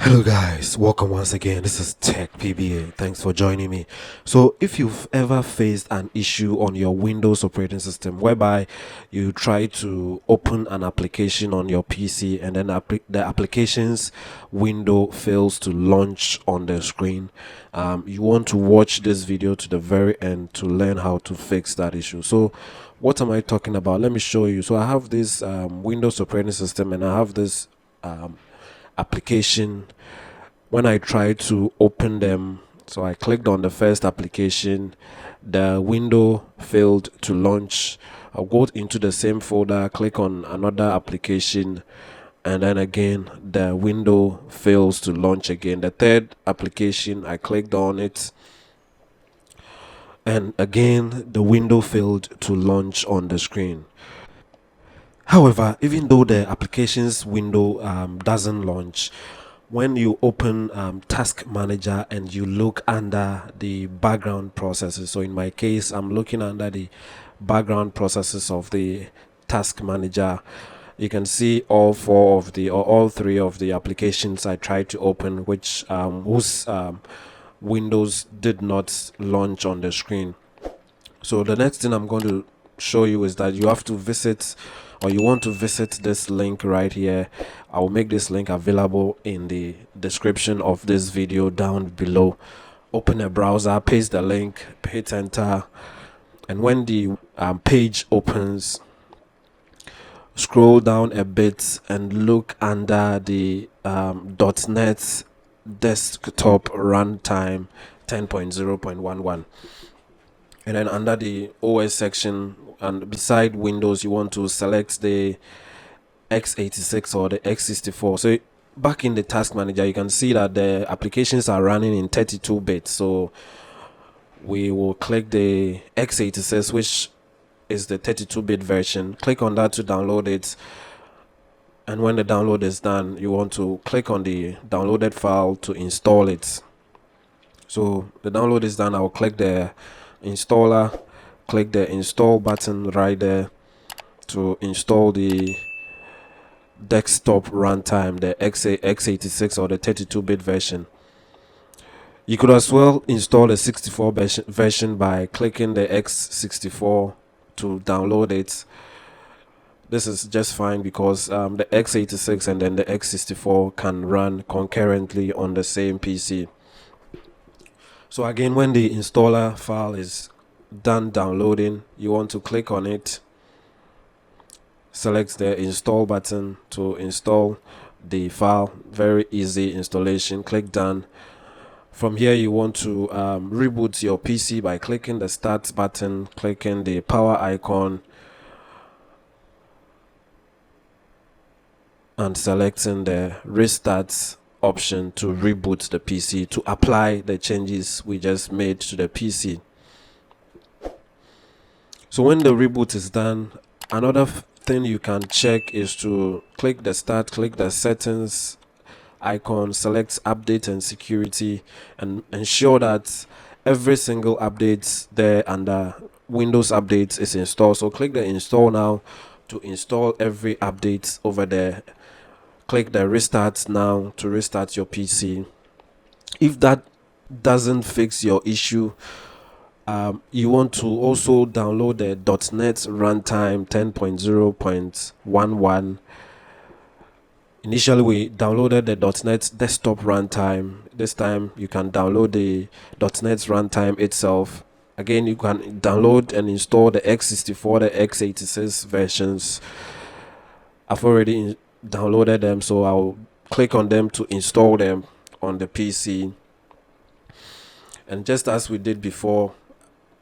Hello guys, welcome once again. This is Tech PBA. Thanks for joining me. So if you've ever faced an issue on your Windows operating system whereby you try to open an application on your PC and then the application's window fails to launch on the screen, you want to watch this video to the very end to learn how to fix that issue. So what am I talking about? Let me show you. So I have this Windows operating system and I have this application. When I try to open them, so I clicked on the first application, the window failed to launch. I'll go into the same folder, click on another application, and then again the window fails to launch again. The third application, I clicked on it, and again the window failed to launch on the screen. However, even though the application's window doesn't launch, when you open Task Manager and you look under the background processes, so in my case, I'm looking under the background processes of the Task Manager, you can see all three of the applications I tried to open, which whose windows did not launch on the screen. So the next thing I'm going to show you is that you have to visit, or you want to visit, this link right here. I will make this link available in the description of this video down below. Open a browser, paste the link, hit enter, and when the page opens, scroll down a bit and look under the .NET desktop runtime 10.0.11, and then under the OS section and beside Windows, you want to select the x86 or the x64. So back in the Task Manager, you can see that the applications are running in 32-bit. So we will click the x86, which is the 32-bit version. Click on that to download it. And when the download is done, you want to click on the downloaded file to install it. So the download is done. I will click the installer, click the install button right there to install the desktop runtime, the x86 or the 32-bit version. You could as well install the 64 version by clicking the x64 to download it. This is just fine because the x86 and then the x64 can run concurrently on the same PC. So again, when the installer file is done downloading, you want to click on it, select the install button to install the file. Very easy installation. Click done. From here, you want to reboot your PC by clicking the start button, clicking the power icon, and selecting the restart option to reboot the PC to apply the changes we just made to the PC. So when the reboot is done, another thing you can check is to click the start, click the settings icon, select update and security, and ensure that every single update there under Windows updates is installed. So click the install now to install every update over there. Click the restart now to restart your PC. If that doesn't fix your issue, you want to also download the .NET runtime 10.0.11. Initially we downloaded the .NET desktop runtime. This time you can download the .NET runtime itself. Again, you can download and install the x64, the x86 versions. I've already downloaded them, so I'll click on them to install them on the PC. And just as we did before,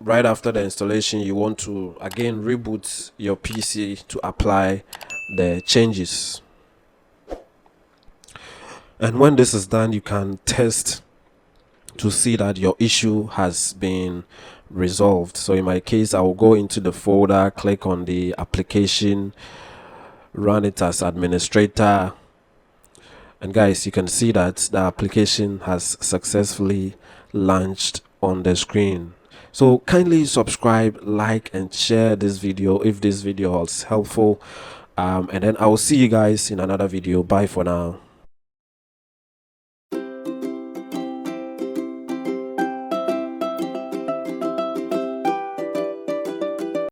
right after the installation, you want to again reboot your PC to apply the changes. And when this is done, you can test to see that your issue has been resolved. So in my case, I will go into the folder, click on the application, run it as administrator, and guys, you can see that the application has successfully launched on the screen. So kindly subscribe, like, and share this video if this video was helpful, and then I will see you guys in another video. Bye for now.